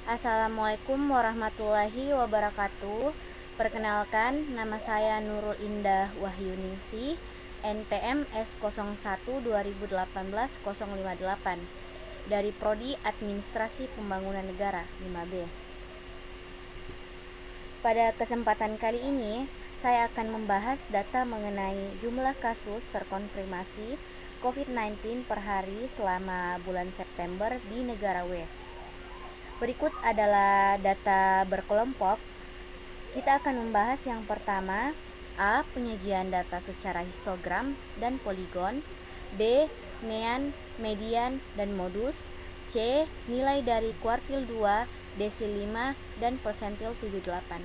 Assalamualaikum warahmatullahi wabarakatuh. Perkenalkan, nama saya Nurul Indah Wahyuningsi, NPM S01 2018-058 dari Prodi Administrasi Pembangunan Negara 5B. Pada kesempatan kali ini, saya akan membahas data mengenai jumlah kasus terkonfirmasi COVID-19 per hari selama bulan September di negara W. Berikut adalah data berkelompok. Kita akan membahas yang pertama, A. Penyajian data secara histogram dan poligon, B. Mean, median, dan modus, C. Nilai dari kuartil 2, desil 5, dan persentil 78.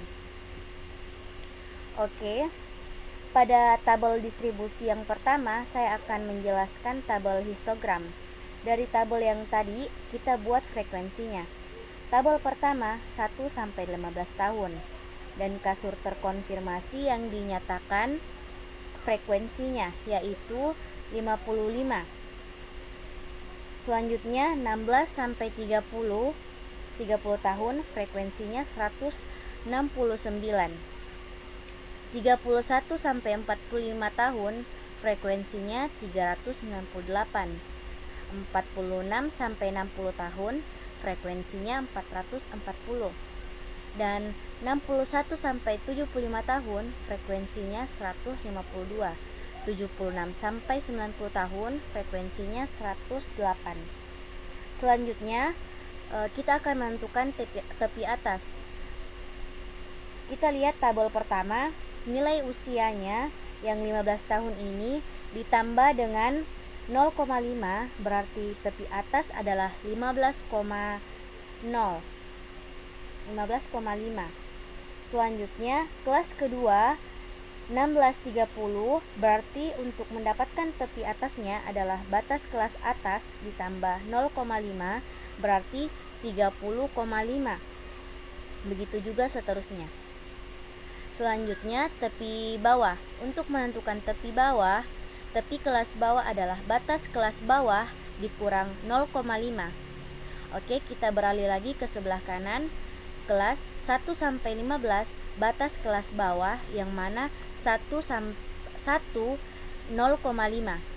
Oke, pada tabel distribusi yang pertama, saya akan menjelaskan tabel histogram. Dari tabel yang tadi, kita buat frekuensinya. Tabel pertama 1-15 tahun dan kasur terkonfirmasi yang dinyatakan frekuensinya yaitu 55. Selanjutnya 16-30 tahun frekuensinya 169. 31-45 tahun frekuensinya 398. 46-60 tahun frekuensinya 440, dan 61-75 tahun frekuensinya 152, 76-90 tahun frekuensinya 108. Selanjutnya kita akan menentukan tepi atas. Kita lihat tabel pertama, nilai usianya yang 15 tahun ini ditambah dengan 0,5 berarti tepi atas adalah 15,5. Selanjutnya kelas kedua 16-30 berarti untuk mendapatkan tepi atasnya adalah batas kelas atas ditambah 0,5 berarti 30,5. Begitu juga seterusnya. Selanjutnya tepi bawah. Untuk menentukan tepi bawah, tepi kelas bawah adalah batas kelas bawah dikurang 0,5. Oke, kita beralih lagi ke sebelah kanan. Kelas 1-15 batas kelas bawah yang mana 0,5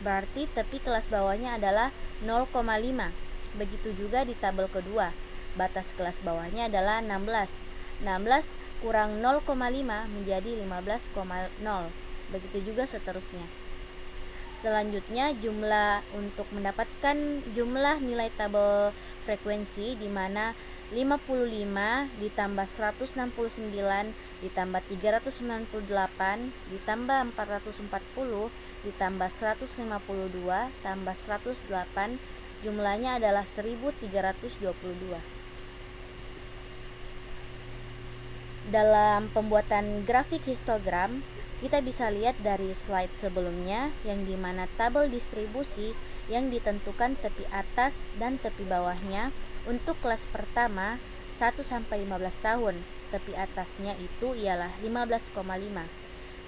berarti tepi kelas bawahnya adalah 0,5. Begitu juga di tabel kedua, batas kelas bawahnya adalah 16 kurang 0,5 menjadi 15,0. Begitu juga seterusnya. Selanjutnya untuk mendapatkan jumlah nilai tabel frekuensi di mana 55 ditambah 169 ditambah 398 ditambah 440 ditambah 152 tambah 108 jumlahnya adalah 1322. Dalam pembuatan grafik histogram, kita bisa lihat dari slide sebelumnya yang dimana tabel distribusi yang ditentukan tepi atas dan tepi bawahnya. Untuk kelas pertama 1-15 tahun, tepi atasnya itu ialah 15,5.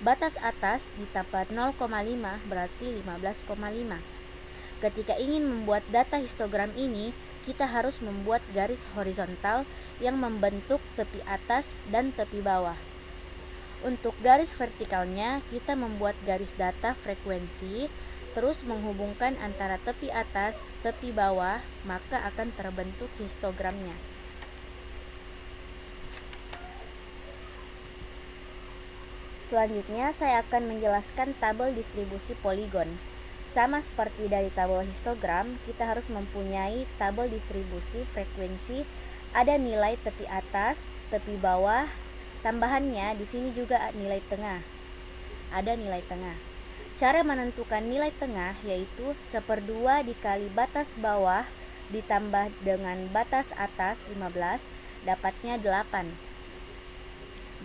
Batas atas ditambah 0,5 berarti 15,5. Ketika ingin membuat data histogram ini, kita harus membuat garis horizontal yang membentuk tepi atas dan tepi bawah. Untuk garis vertikalnya, kita membuat garis data frekuensi, terus menghubungkan antara tepi atas, tepi bawah, maka akan terbentuk histogramnya. Selanjutnya, saya akan menjelaskan tabel distribusi poligon. Sama seperti dari tabel histogram, kita harus mempunyai tabel distribusi frekuensi, ada nilai tepi atas, tepi bawah, tambahannya di sini juga nilai tengah. Ada nilai tengah. Cara menentukan nilai tengah yaitu 1/2 dikali batas bawah ditambah dengan batas atas 15 dapatnya 8.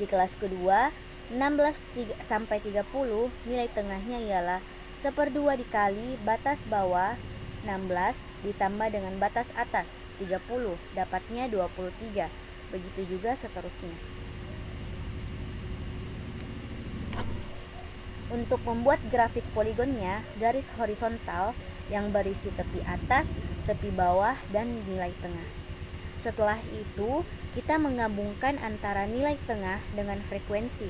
Di kelas kedua 16-30 nilai tengahnya ialah 1/2 dikali batas bawah 16 ditambah dengan batas atas 30 dapatnya 23. Begitu juga seterusnya. Untuk membuat grafik poligonnya, garis horizontal yang berisi tepi atas, tepi bawah, dan nilai tengah. Setelah itu, kita menggabungkan antara nilai tengah dengan frekuensi.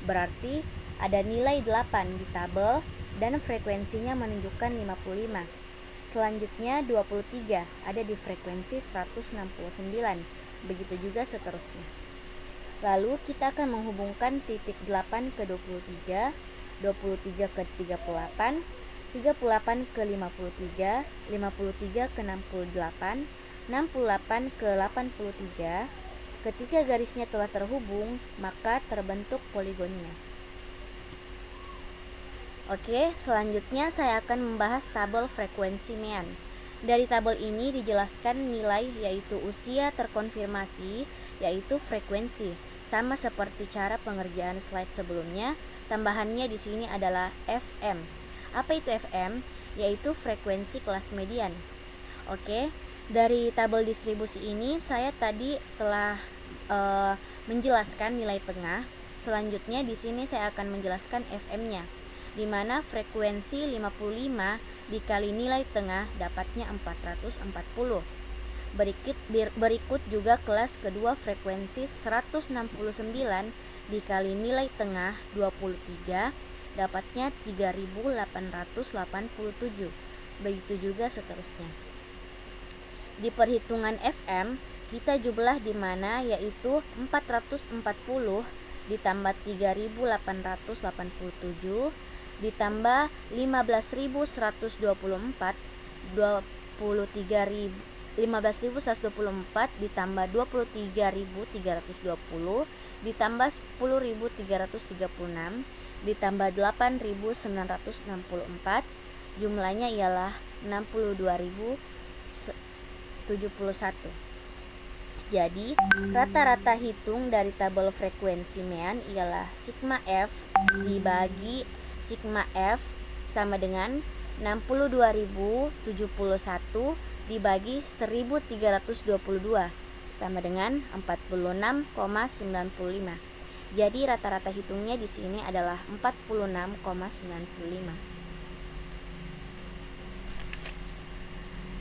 Berarti ada nilai 8 di tabel dan frekuensinya menunjukkan 55. Selanjutnya 23 ada di frekuensi 169. Begitu juga seterusnya. Lalu kita akan menghubungkan titik 8 ke 23, 23 ke 38, 38 ke 53, 53 ke 68, 68 ke 83. Ketika garisnya telah terhubung, maka terbentuk poligonnya. Oke, selanjutnya saya akan membahas tabel frekuensi mean. Dari tabel ini dijelaskan nilai yaitu usia terkonfirmasi, yaitu frekuensi. Sama seperti cara pengerjaan slide sebelumnya, tambahannya di sini adalah FM. Apa itu FM? Yaitu frekuensi kelas median. Oke, dari tabel distribusi ini saya tadi telah menjelaskan nilai tengah. Selanjutnya di sini saya akan menjelaskan FM-nya, di mana frekuensi 55 dikali nilai tengah dapatnya 440. Berikut juga kelas kedua frekuensi 169 dikali nilai tengah 23 dapatnya 3887. Begitu juga seterusnya. Di perhitungan FM kita jumlah di mana yaitu 440 ditambah 3887 ditambah 15.124 15.124 ditambah 23.320 ditambah 10.336 ditambah 8.964, jumlahnya ialah 62.071. Jadi, rata-rata hitung dari tabel frekuensi mean ialah sigma F dibagi sigma F sama dengan 62.071 dibagi 1.322 sama dengan 46,95. Jadi rata-rata hitungnya di sini adalah 46,95.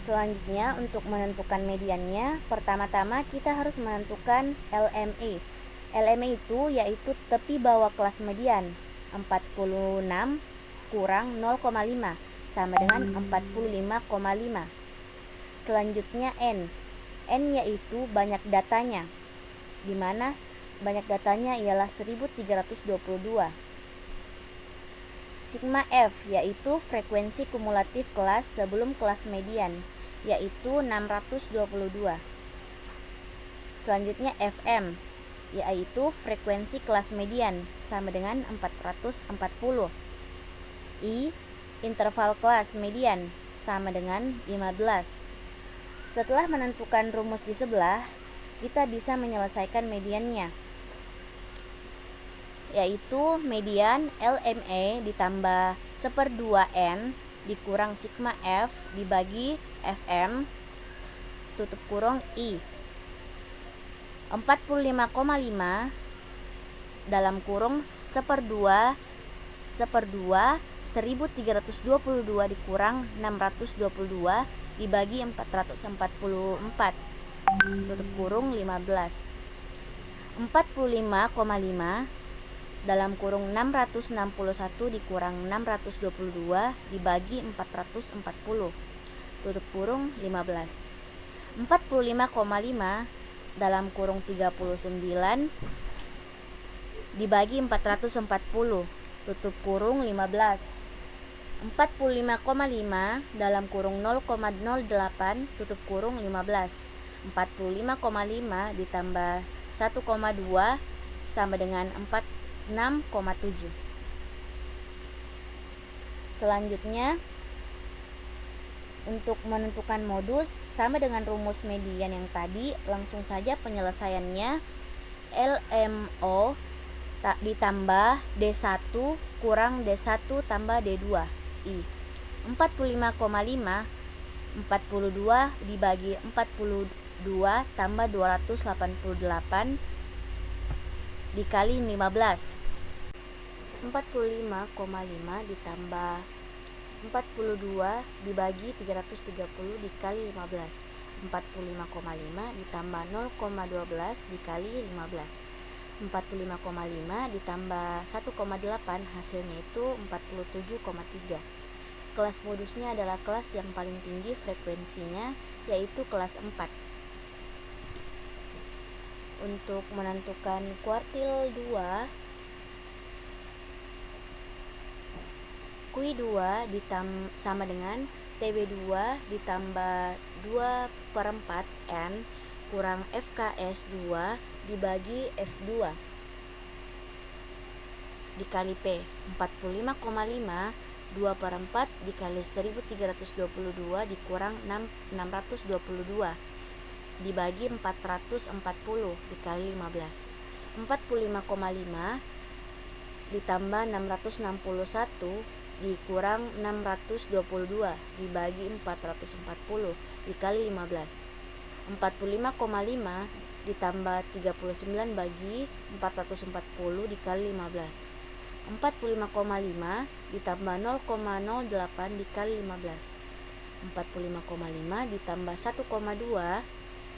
Selanjutnya untuk menentukan mediannya, pertama-tama kita harus menentukan LME. LME itu yaitu tepi bawah kelas median. 46 kurang 0,5 sama dengan 45,5. Selanjutnya N. N yaitu banyak datanya, di mana banyak datanya ialah 1322. Sigma F yaitu frekuensi kumulatif kelas sebelum kelas median, yaitu 622. Selanjutnya FM yaitu frekuensi kelas median sama dengan 440. I interval kelas median sama dengan 15. Setelah menentukan rumus di sebelah, kita bisa menyelesaikan mediannya, yaitu median LME ditambah 1/2 N dikurang sigma F dibagi FM tutup kurung I. 45,5 dalam kurung 1/2 1322 dikurang 622 dibagi 444 tutup kurung 15. 45,5 dalam kurung 661 dikurang 622 dibagi 440 tutup kurung 15. 45,5 dalam kurung 39 dibagi 440 tutup kurung 15. 45,5 dalam kurung 0,08 tutup kurung 15. 45,5 ditambah 1,2 sama dengan 46,7. Selanjutnya untuk menentukan modus sama dengan rumus median yang tadi, langsung saja penyelesaiannya LMO ditambah D1 kurang D1 tambah D2 I. 45,5 42 dibagi 42 tambah 288 dikali 15. 45,5 ditambah 42 dibagi 330 dikali 15. 45,5 ditambah 0,12 dikali 15. 45,5 ditambah 1,8 hasilnya itu 47,3. Kelas modusnya adalah kelas yang paling tinggi frekuensinya, yaitu kelas 4. Untuk menentukan kuartil 2, Q2 sama dengan TB2 ditambah 2/4 N kurang FKS 2 dibagi F2 dikali P. 45,5 2/4 dikali 1322 dikurang 622 dibagi 440 dikali 15. 45,5 ditambah 661 dikurang 622 dibagi 440 dikali 15. 45,5 ditambah 39 bagi 440 dikali 15. 45,5 ditambah 0,08 dikali 15. 45,5 ditambah 1,2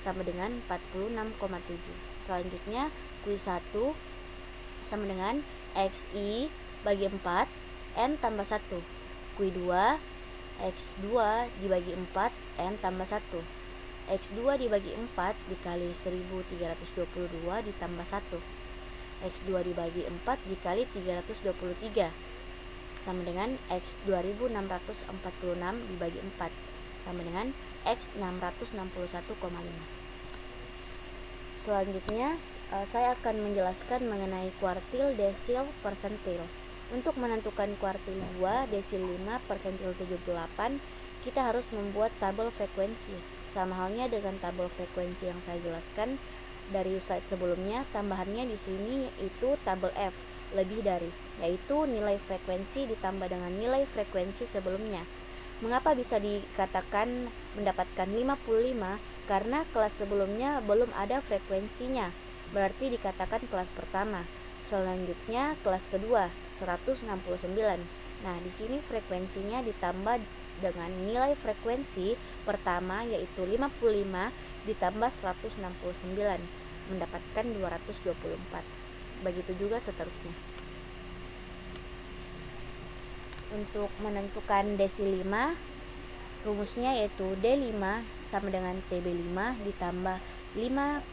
sama dengan 46,7. Selanjutnya Q1 sama dengan XI bagi 4 N tambah 1. Q2 X2 dibagi 4 N tambah 1. X2 dibagi 4 dikali 1322 ditambah 1. X2 dibagi 4 dikali 323 sama dengan X 2646 dibagi 4 sama dengan X 661,5. Selanjutnya saya akan menjelaskan mengenai kuartil, desil, persentil. Untuk menentukan kuartil 2, desil 5, persentil 78, kita harus membuat tabel frekuensi. Sama halnya dengan tabel frekuensi yang saya jelaskan dari slide sebelumnya, tambahannya di sini itu tabel F, lebih dari, yaitu nilai frekuensi ditambah dengan nilai frekuensi sebelumnya. Mengapa bisa dikatakan mendapatkan 55? Karena kelas sebelumnya belum ada frekuensinya, berarti dikatakan kelas pertama. Selanjutnya kelas kedua 169. Nah, di sini frekuensinya ditambah dengan nilai frekuensi pertama yaitu 55 ditambah 169 mendapatkan 224. Begitu juga seterusnya. Untuk menentukan desil 5, rumusnya yaitu D5 sama dengan TB5 ditambah 5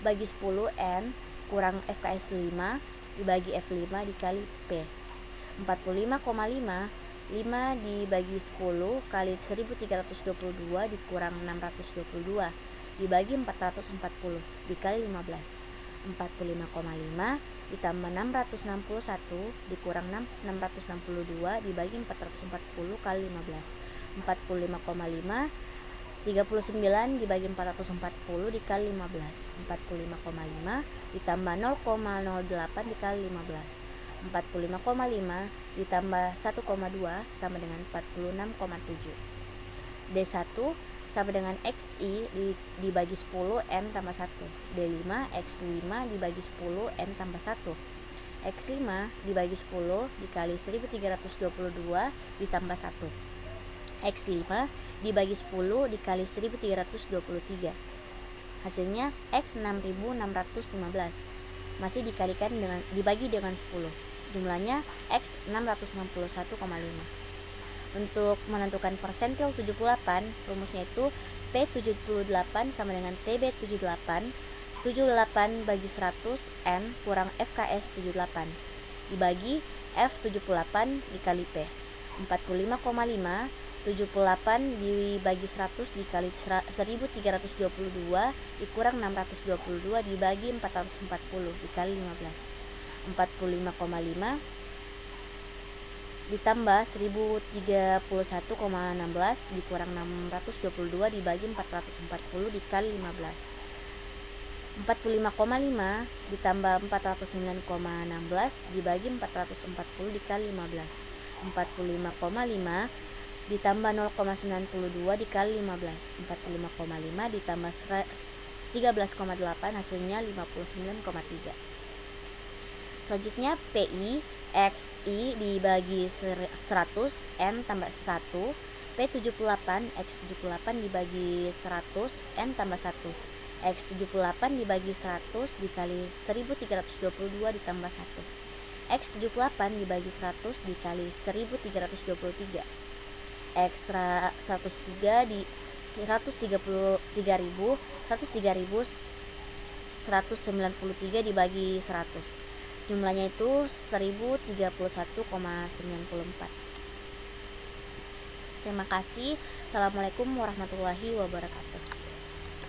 bagi 10 N kurang FKS 5 dibagi F5 dikali P. 45,5 5 dibagi 10 kali 1322 dikurang 622 dibagi 440 dikali 15. 45,5 ditambah 661 dikurang 662 dibagi 440 kali 15. 45,5 39 dibagi 440 dikali 15. 45,5 ditambah 0,08 dikali 15. 45,5 ditambah 1,2 sama dengan 46,7. D1 sama dengan XI dibagi 10 N tambah 1. D5 X5 dibagi 10 N tambah 1. X5 dibagi 10 dikali 1322 ditambah 1. X5 dibagi 10 dikali 1323. Hasilnya X 6615. Masih dikalikan dengan dibagi dengan 10. Jumlahnya X 661,5. Untuk menentukan persentil 78, rumusnya itu P78 sama dengan TB78. 78 bagi 100 N kurang FKS 78 dibagi F78 dikali P. 45,5 78 dibagi 100 dikali 1322 dikurang 622 dibagi 440 dikali 15. 45,5 ditambah 1031,16 dikurang 622 dibagi 440 dikali 15. 45,5 ditambah 409,16 dibagi 440 dikali 15. 45,5 ditambah 0,92 dikali 15. 45,5 ditambah 13,8 hasilnya 59,3. Selanjutnya PI XI dibagi 100 N tambah 1. P78, X78 dibagi 100, N tambah 1. X78 dibagi 100 dikali 1322 ditambah 1. X78 dibagi 100 dikali 1323. X103 di 103.193 dibagi 100. Jumlahnya itu 1031,94. Terima kasih. Assalamualaikum warahmatullahi wabarakatuh.